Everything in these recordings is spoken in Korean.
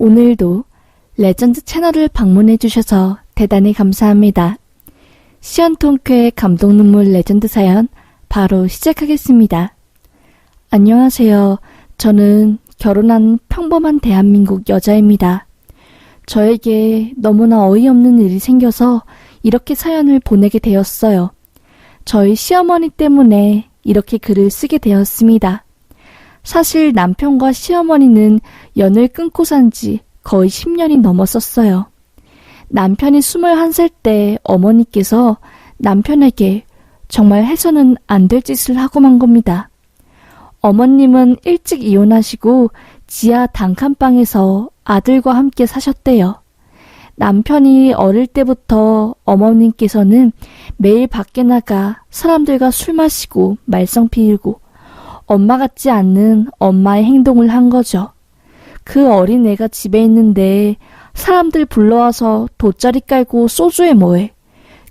오늘도 레전드 채널을 방문해 주셔서 대단히 감사합니다. 시연통쾌의 감동 눈물 레전드 사연 바로 시작하겠습니다. 안녕하세요. 저는 결혼한 평범한 대한민국 여자입니다. 저에게 너무나 어이없는 일이 생겨서 이렇게 사연을 보내게 되었어요. 저희 시어머니 때문에 이렇게 글을 쓰게 되었습니다. 사실 남편과 시어머니는 연을 끊고 산 지 거의 10년이 넘었었어요. 남편이 21살 때 어머니께서 남편에게 정말 해서는 안 될 짓을 하고 만 겁니다. 어머님은 일찍 이혼하시고 지하 단칸방에서 아들과 함께 사셨대요. 남편이 어릴 때부터 어머님께서는 매일 밖에 나가 사람들과 술 마시고 말썽 피우고 엄마 같지 않는 엄마의 행동을 한 거죠. 그 어린 애가 집에 있는데 사람들 불러와서 돗자리 깔고 소주에 뭐해.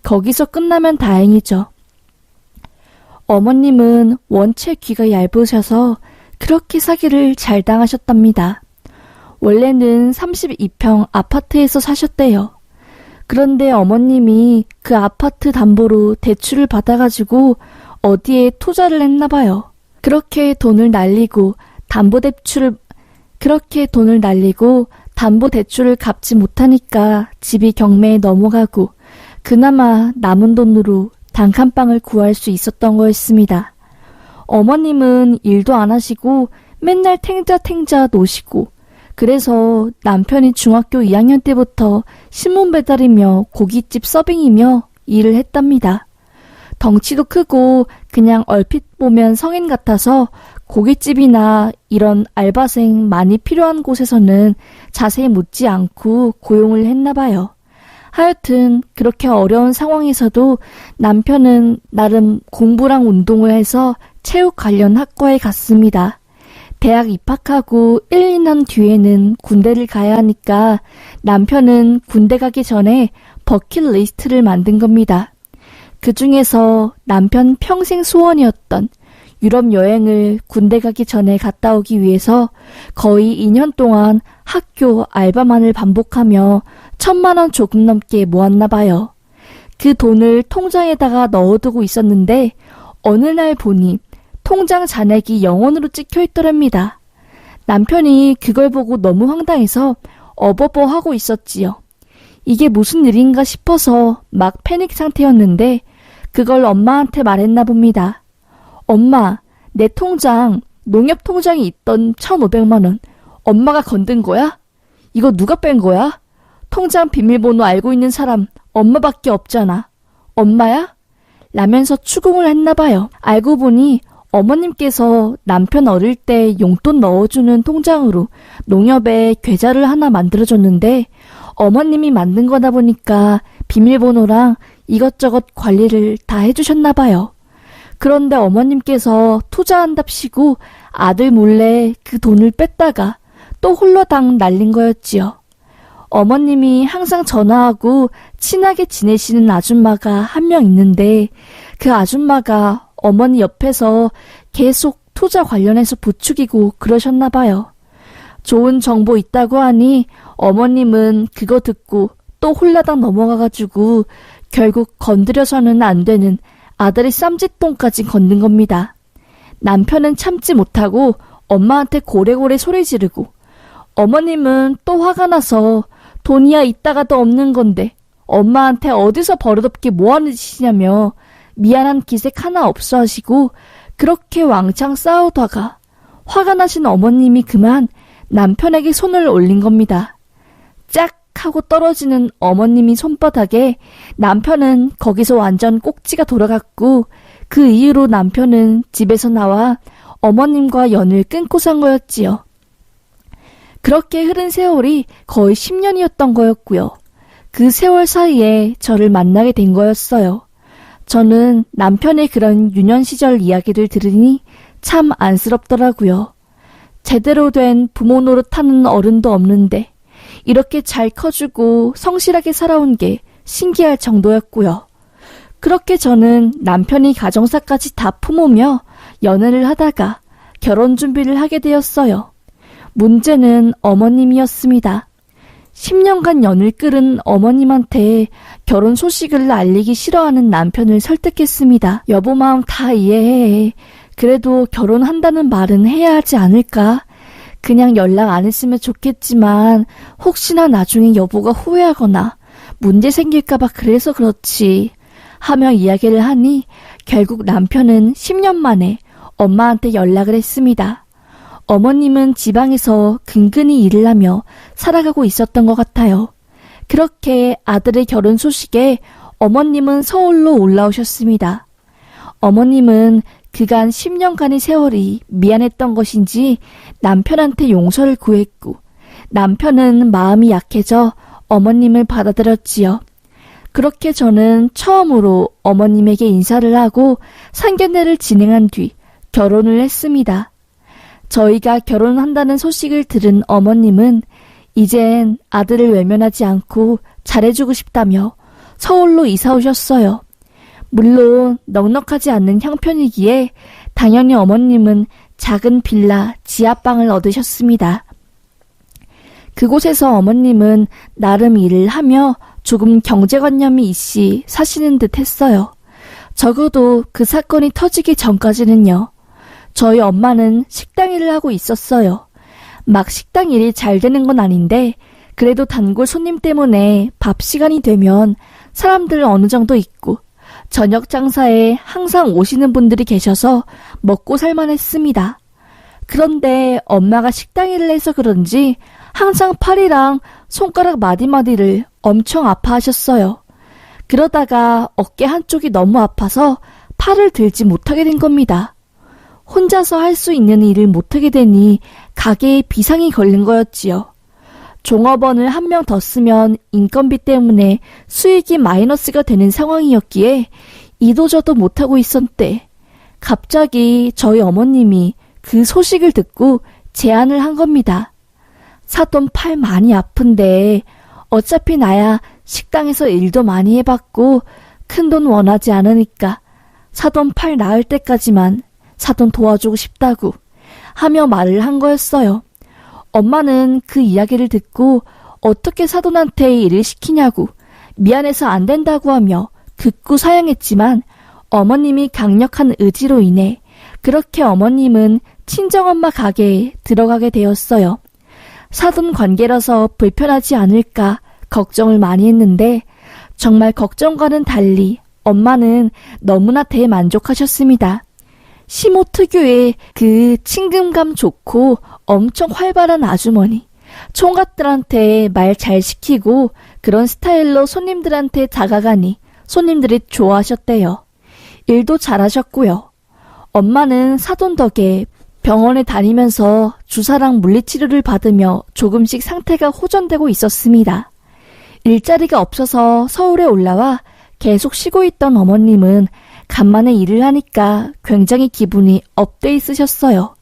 거기서 끝나면 다행이죠. 어머님은 원체 귀가 얇으셔서 그렇게 사기를 잘 당하셨답니다. 원래는 32평 아파트에서 사셨대요. 그런데 어머님이 그 아파트 담보로 대출을 받아가지고 어디에 투자를 했나봐요. 그렇게 돈을 날리고 담보대출을 갚지 못하니까 집이 경매에 넘어가고 그나마 남은 돈으로 단칸방을 구할 수 있었던 거였습니다. 어머님은 일도 안 하시고 맨날 탱자탱자 노시고 그래서 남편이 중학교 2학년 때부터 신문 배달이며 고깃집 서빙이며 일을 했답니다. 덩치도 크고 그냥 얼핏 보면 성인 같아서 고깃집이나 이런 알바생 많이 필요한 곳에서는 자세히 묻지 않고 고용을 했나봐요. 하여튼 그렇게 어려운 상황에서도 남편은 나름 공부랑 운동을 해서 체육 관련 학과에 갔습니다. 대학 입학하고 1, 2년 뒤에는 군대를 가야 하니까 남편은 군대 가기 전에 버킷리스트를 만든 겁니다. 그 중에서 남편 평생 소원이었던 유럽 여행을 군대 가기 전에 갔다 오기 위해서 거의 2년 동안 학교 알바만을 반복하며 1,000만 원 조금 넘게 모았나 봐요. 그 돈을 통장에다가 넣어두고 있었는데 어느 날 보니 통장 잔액이 0원으로 찍혀 있더랍니다. 남편이 그걸 보고 너무 황당해서 어버버 하고 있었지요. 이게 무슨 일인가 싶어서 막 패닉 상태였는데 그걸 엄마한테 말했나 봅니다. 엄마, 내 통장, 농협 통장에 있던 1,500만 원 엄마가 건든 거야? 이거 누가 뺀 거야? 통장 비밀번호 알고 있는 사람 엄마밖에 없잖아. 엄마야? 라면서 추궁을 했나 봐요. 알고 보니 어머님께서 남편 어릴 때 용돈 넣어주는 통장으로 농협에 계좌를 하나 만들어줬는데 어머님이 만든 거다 보니까 비밀번호랑 이것저것 관리를 다 해주셨나 봐요. 그런데 어머님께서 투자한답시고 아들 몰래 그 돈을 뺐다가 또 홀로당 날린 거였지요. 어머님이 항상 전화하고 친하게 지내시는 아줌마가 한 명 있는데 그 아줌마가 어머니 옆에서 계속 투자 관련해서 부추기고 그러셨나 봐요. 좋은 정보 있다고 하니 어머님은 그거 듣고 또 홀라당 넘어가가지고 결국 건드려서는 안 되는 아들의 쌈짓돈까지 건든 겁니다. 남편은 참지 못하고 엄마한테 고래고래 소리 지르고 어머님은 또 화가 나서 돈이야 있다가도 없는 건데 엄마한테 어디서 버릇없게 뭐하는 짓이냐며 미안한 기색 하나 없어 하시고 그렇게 왕창 싸우다가 화가 나신 어머님이 그만 남편에게 손을 올린 겁니다. 짝 하고 떨어지는 어머님이 손바닥에 남편은 거기서 완전 꼭지가 돌아갔고 그 이후로 남편은 집에서 나와 어머님과 연을 끊고 산 거였지요. 그렇게 흐른 세월이 거의 10년이었던 거였고요. 그 세월 사이에 저를 만나게 된 거였어요. 저는 남편의 그런 유년 시절 이야기를 들으니 참 안쓰럽더라고요. 제대로 된 부모 노릇하는 어른도 없는데 이렇게 잘 커주고 성실하게 살아온 게 신기할 정도였고요. 그렇게 저는 남편이 가정사까지 다 품으며 연애를 하다가 결혼 준비를 하게 되었어요. 문제는 어머님이었습니다. 10년간 연을 끌은 어머님한테 결혼 소식을 알리기 싫어하는 남편을 설득했습니다. 여보 마음 다 이해해. 그래도 결혼한다는 말은 해야 하지 않을까? 그냥 연락 안 했으면 좋겠지만 혹시나 나중에 여보가 후회하거나 문제 생길까봐 그래서 그렇지 하며 이야기를 하니 결국 남편은 10년 만에 엄마한테 연락을 했습니다. 어머님은 지방에서 근근히 일을 하며 살아가고 있었던 것 같아요. 그렇게 아들의 결혼 소식에 어머님은 서울로 올라오셨습니다. 어머님은 그간 10년간의 세월이 미안했던 것인지 남편한테 용서를 구했고 남편은 마음이 약해져 어머님을 받아들였지요. 그렇게 저는 처음으로 어머님에게 인사를 하고 상견례를 진행한 뒤 결혼을 했습니다. 저희가 결혼한다는 소식을 들은 어머님은 이젠 아들을 외면하지 않고 잘해주고 싶다며 서울로 이사 오셨어요. 물론 넉넉하지 않는 형편이기에 당연히 어머님은 작은 빌라 지하방을 얻으셨습니다. 그곳에서 어머님은 나름 일을 하며 조금 경제관념이 있이 사시는 듯 했어요. 적어도 그 사건이 터지기 전까지는요. 저희 엄마는 식당 일을 하고 있었어요. 막 식당 일이 잘 되는 건 아닌데 그래도 단골 손님 때문에 밥 시간이 되면 사람들 어느 정도 있고 저녁 장사에 항상 오시는 분들이 계셔서 먹고 살만했습니다. 그런데 엄마가 식당 일을 해서 그런지 항상 팔이랑 손가락 마디마디를 엄청 아파하셨어요. 그러다가 어깨 한쪽이 너무 아파서 팔을 들지 못하게 된 겁니다. 혼자서 할 수 있는 일을 못하게 되니 가게에 비상이 걸린 거였지요. 종업원을 한 명 더 쓰면 인건비 때문에 수익이 마이너스가 되는 상황이었기에 이도저도 못하고 있었대. 갑자기 저희 어머님이 그 소식을 듣고 제안을 한 겁니다. 사돈 팔 많이 아픈데 어차피 나야 식당에서 일도 많이 해봤고 큰돈 원하지 않으니까 사돈 팔 나을 때까지만 사돈 도와주고 싶다고 하며 말을 한 거였어요. 엄마는 그 이야기를 듣고 어떻게 사돈한테 일을 시키냐고 미안해서 안 된다고 하며 극구 사양했지만 어머님이 강력한 의지로 인해 그렇게 어머님은 친정엄마 가게에 들어가게 되었어요. 사돈 관계라서 불편하지 않을까 걱정을 많이 했는데 정말 걱정과는 달리 엄마는 너무나 대만족하셨습니다. 시모 특유의 그 친근감 좋고 엄청 활발한 아주머니, 총각들한테 말 잘 시키고 그런 스타일로 손님들한테 다가가니 손님들이 좋아하셨대요. 일도 잘하셨고요. 엄마는 사돈 덕에 병원에 다니면서 주사랑 물리치료를 받으며 조금씩 상태가 호전되고 있었습니다. 일자리가 없어서 서울에 올라와 계속 쉬고 있던 어머님은 간만에 일을 하니까 굉장히 기분이 업돼 있으셨어요.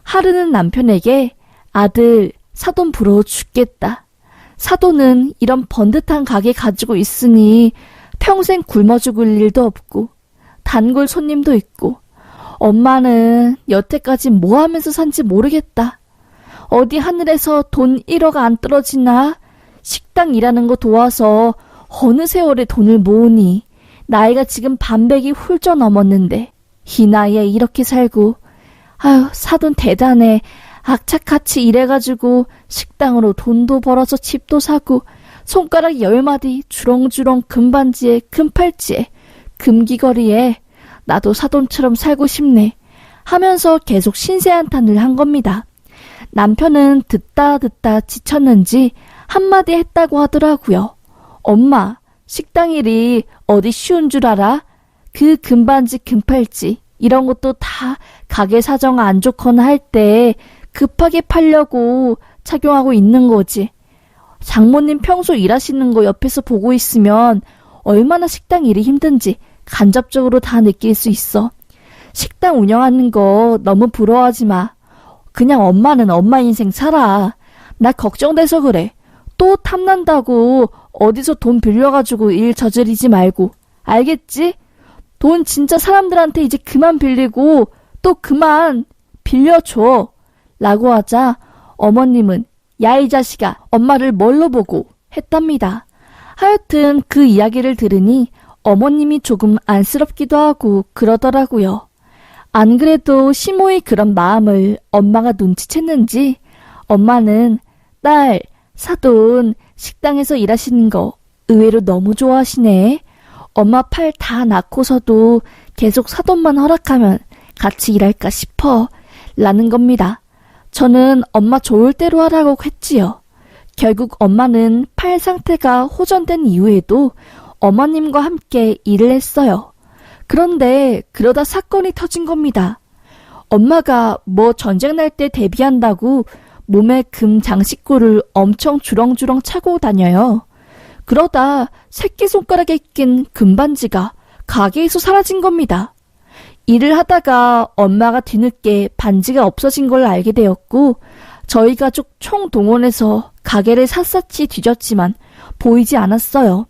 하루는 남편에게 아들 사돈 부러워 죽겠다. 사돈은 이런 번듯한 가게 가지고 있으니 평생 굶어 죽을 일도 없고 단골 손님도 있고 엄마는 여태까지 뭐 하면서 산지 모르겠다. 어디 하늘에서 돈 1억 안 떨어지나? 식당 일하는 거 도와서 어느 세월에 돈을 모으니 나이가 지금 반백이 훌쩍 넘었는데 이 나이에 이렇게 살고 아유 사돈 대단해. 악착같이 일해가지고 식당으로 돈도 벌어서 집도 사고 손가락 10마디 주렁주렁 금반지에 금팔찌에 금귀걸이에 나도 사돈처럼 살고 싶네 하면서 계속 신세한탄을 한 겁니다. 남편은 듣다 지쳤는지 한마디 했다고 하더라고요. 엄마, 식당 일이 어디 쉬운 줄 알아? 그 금반지 금팔찌 이런 것도 다 가게 사정 안 좋거나 할 때 급하게 팔려고 착용하고 있는 거지. 장모님 평소 일하시는 거 옆에서 보고 있으면 얼마나 식당 일이 힘든지 간접적으로 다 느낄 수 있어. 식당 운영하는 거 너무 부러워하지 마. 그냥 엄마는 엄마 인생 살아. 나 걱정돼서 그래. 또 탐난다고 어디서 돈 빌려가지고 일 저지르지 말고. 알겠지? 돈 진짜 사람들한테 이제 그만 빌리고 또 그만 빌려줘. 라고 하자 어머님은 야 이 자식아 엄마를 뭘로 보고 했답니다. 하여튼 그 이야기를 들으니 어머님이 조금 안쓰럽기도 하고 그러더라고요. 안 그래도 시모의 그런 마음을 엄마가 눈치챘는지 엄마는 딸, 사돈 식당에서 일하시는 거 의외로 너무 좋아하시네. 엄마 팔 다 낳고서도 계속 사돈만 허락하면 같이 일할까 싶어 라는 겁니다. 저는 엄마 좋을 대로 하라고 했지요. 결국 엄마는 팔 상태가 호전된 이후에도 어머님과 함께 일을 했어요. 그런데 그러다 사건이 터진 겁니다. 엄마가 뭐 전쟁 날 때 대비한다고 몸에 금 장식구를 엄청 주렁주렁 차고 다녀요. 그러다 새끼손가락에 낀 금반지가 가게에서 사라진 겁니다. 일을 하다가 엄마가 뒤늦게 반지가 없어진 걸 알게 되었고 저희 가족 총동원해서 가게를 샅샅이 뒤졌지만 보이지 않았어요.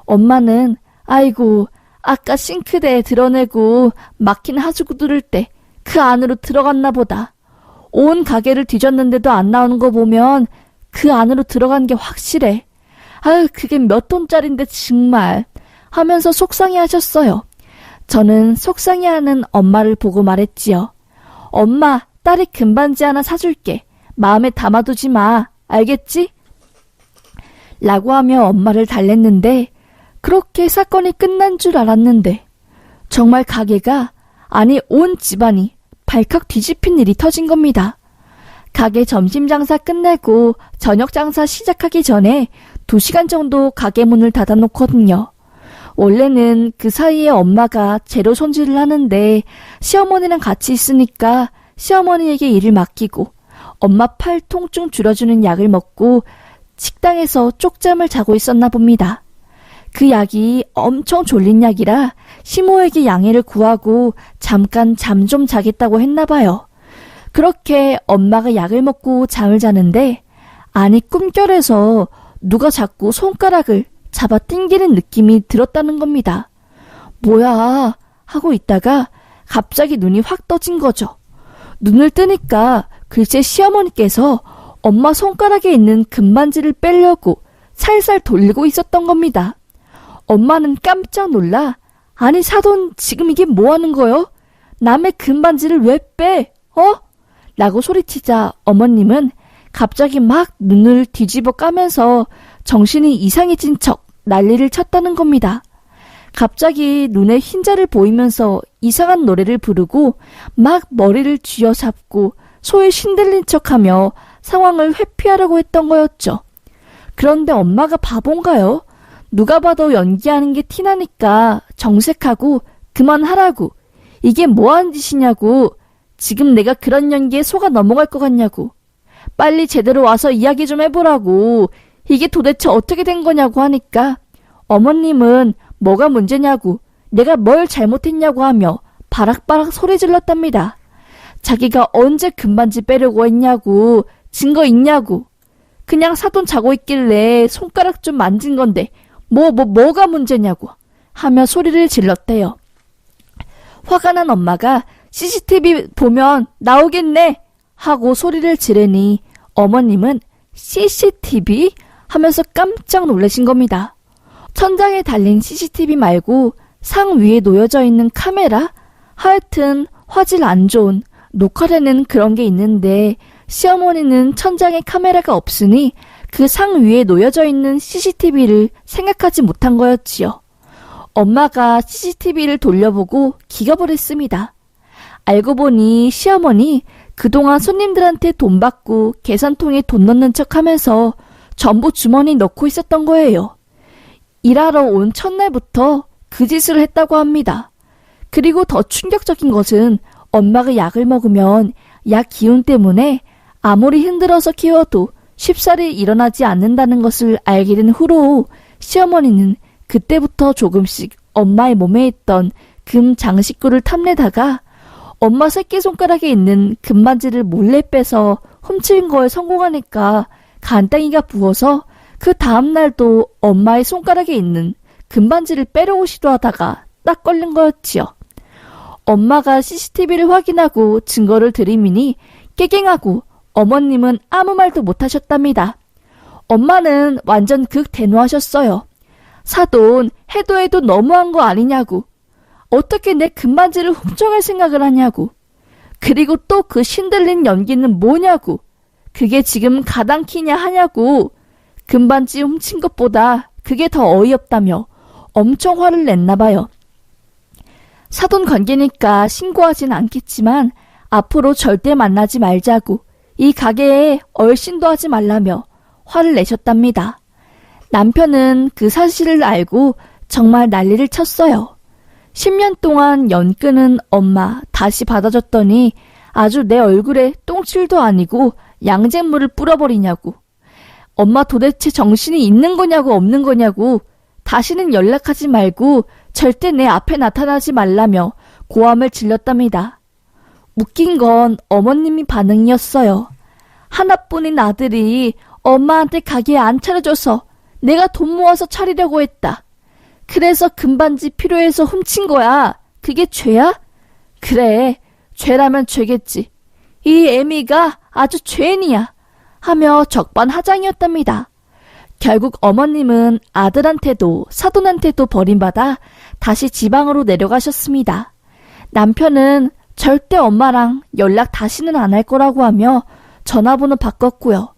엄마는 아이고 아까 싱크대에 드러내고 막힌 하수구 뚫을 때 그 안으로 들어갔나 보다. 온 가게를 뒤졌는데도 안 나오는 거 보면 그 안으로 들어간 게 확실해. 아유 그게 몇 돈짜린데 정말 하면서 속상해 하셨어요. 저는 속상해하는 엄마를 보고 말했지요. 엄마, 딸이 금반지 하나 사줄게. 마음에 담아두지 마. 알겠지? 라고 하며 엄마를 달랬는데 그렇게 사건이 끝난 줄 알았는데 정말 가게가 아니 온 집안이 발칵 뒤집힌 일이 터진 겁니다. 가게 점심 장사 끝내고 저녁 장사 시작하기 전에 2시간 정도 가게 문을 닫아놓거든요. 원래는 그 사이에 엄마가 재료 손질을 하는데 시어머니랑 같이 있으니까 시어머니에게 일을 맡기고 엄마 팔 통증 줄여주는 약을 먹고 식당에서 쪽잠을 자고 있었나 봅니다. 그 약이 엄청 졸린 약이라 시모에게 양해를 구하고 잠깐 잠 좀 자겠다고 했나 봐요. 그렇게 엄마가 약을 먹고 잠을 자는데 아니 꿈결에서 누가 자꾸 손가락을 잡아 당기는 느낌이 들었다는 겁니다. 뭐야 하고 있다가 갑자기 눈이 확 떠진 거죠. 눈을 뜨니까 글쎄 시어머니께서 엄마 손가락에 있는 금반지를 빼려고 살살 돌리고 있었던 겁니다. 엄마는 깜짝 놀라 아니 사돈 지금 이게 뭐 하는 거요? 남의 금반지를 왜 빼? 라고 소리치자 어머님은 갑자기 막 눈을 뒤집어 까면서 정신이 이상해진 척 난리를 쳤다는 겁니다. 갑자기 눈에 흰자를 보이면서 이상한 노래를 부르고 막 머리를 쥐어잡고 소에 신들린 척하며 상황을 회피하려고 했던 거였죠. 그런데 엄마가 바본가요? 누가 봐도 연기하는 게 티나니까 정색하고 그만하라고. 이게 뭐하는 짓이냐고. 지금 내가 그런 연기에 속아 넘어갈 것 같냐고. 빨리 제대로 와서 이야기 좀 해보라고. 이게 도대체 어떻게 된 거냐고 하니까 어머님은 뭐가 문제냐고 내가 뭘 잘못했냐고 하며 바락바락 소리 질렀답니다. 자기가 언제 금반지 빼려고 했냐고. 증거 있냐고. 그냥 사돈 자고 있길래 손가락 좀 만진 건데 뭐가 문제냐고 하며 소리를 질렀대요. 화가 난 엄마가 CCTV 보면 나오겠네 하고 소리를 지르니 어머님은 CCTV 하면서 깜짝 놀라신 겁니다. 천장에 달린 CCTV 말고 상 위에 놓여져 있는 카메라? 하여튼 화질 안 좋은 녹화되는 그런 게 있는데 시어머니는 천장에 카메라가 없으니 그 상 위에 놓여져 있는 CCTV를 생각하지 못한 거였지요. 엄마가 CCTV를 돌려보고 기겁을 했습니다. 알고 보니 시어머니 그동안 손님들한테 돈 받고 계산통에 돈 넣는 척하면서 전부 주머니에 넣고 있었던 거예요. 일하러 온 첫날부터 그 짓을 했다고 합니다. 그리고 더 충격적인 것은 엄마가 약을 먹으면 약 기운 때문에 아무리 흔들어서 키워도 쉽사리 일어나지 않는다는 것을 알게 된 후로 시어머니는 그때부터 조금씩 엄마의 몸에 있던 금 장식구를 탐내다가 엄마 새끼손가락에 있는 금반지를 몰래 빼서 훔친 거에 성공하니까 간땡이가 부어서 그 다음날도 엄마의 손가락에 있는 금반지를 빼려고 시도하다가 딱 걸린 거였지요. 엄마가 CCTV를 확인하고 증거를 들이미니 깨갱하고 어머님은 아무 말도 못하셨답니다. 엄마는 완전 극대노하셨어요. 사돈 해도 해도 너무한 거 아니냐고. 어떻게 내 금반지를 훔쳐갈 생각을 하냐고. 그리고 또 그 신들린 연기는 뭐냐고. 그게 지금 가당키냐 하냐고. 금반지 훔친 것보다 그게 더 어이없다며 엄청 화를 냈나봐요. 사돈 관계니까 신고하진 않겠지만 앞으로 절대 만나지 말자고 이 가게에 얼씬도 하지 말라며 화를 내셨답니다. 남편은 그 사실을 알고 정말 난리를 쳤어요. 10년 동안 연끈은 엄마 다시 받아줬더니 아주 내 얼굴에 똥칠도 아니고 양잿물을 뿌려버리냐고. 엄마 도대체 정신이 있는 거냐고 없는 거냐고. 다시는 연락하지 말고 절대 내 앞에 나타나지 말라며 고함을 질렀답니다. 웃긴 건 어머님이 반응이었어요. 하나뿐인 아들이 엄마한테 가게 안 차려줘서 내가 돈 모아서 차리려고 했다. 그래서 금반지 필요해서 훔친 거야. 그게 죄야? 그래, 죄라면 죄겠지. 이 애미가 아주 죄인이야. 하며 적반하장이었답니다. 결국 어머님은 아들한테도 사돈한테도 버림받아 다시 지방으로 내려가셨습니다. 남편은 절대 엄마랑 연락 다시는 안 할 거라고 하며 전화번호 바꿨고요.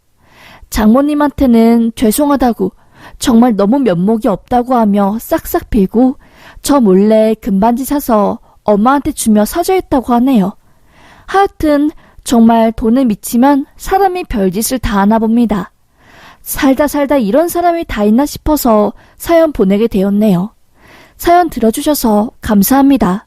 장모님한테는 죄송하다고 정말 너무 면목이 없다고 하며 싹싹 빌고 저 몰래 금반지 사서 엄마한테 주며 사죄했다고 하네요. 하여튼 정말 돈에 미치면 사람이 별짓을 다 하나 봅니다. 살다 이런 사람이 다 있나 싶어서 사연 보내게 되었네요. 사연 들어주셔서 감사합니다.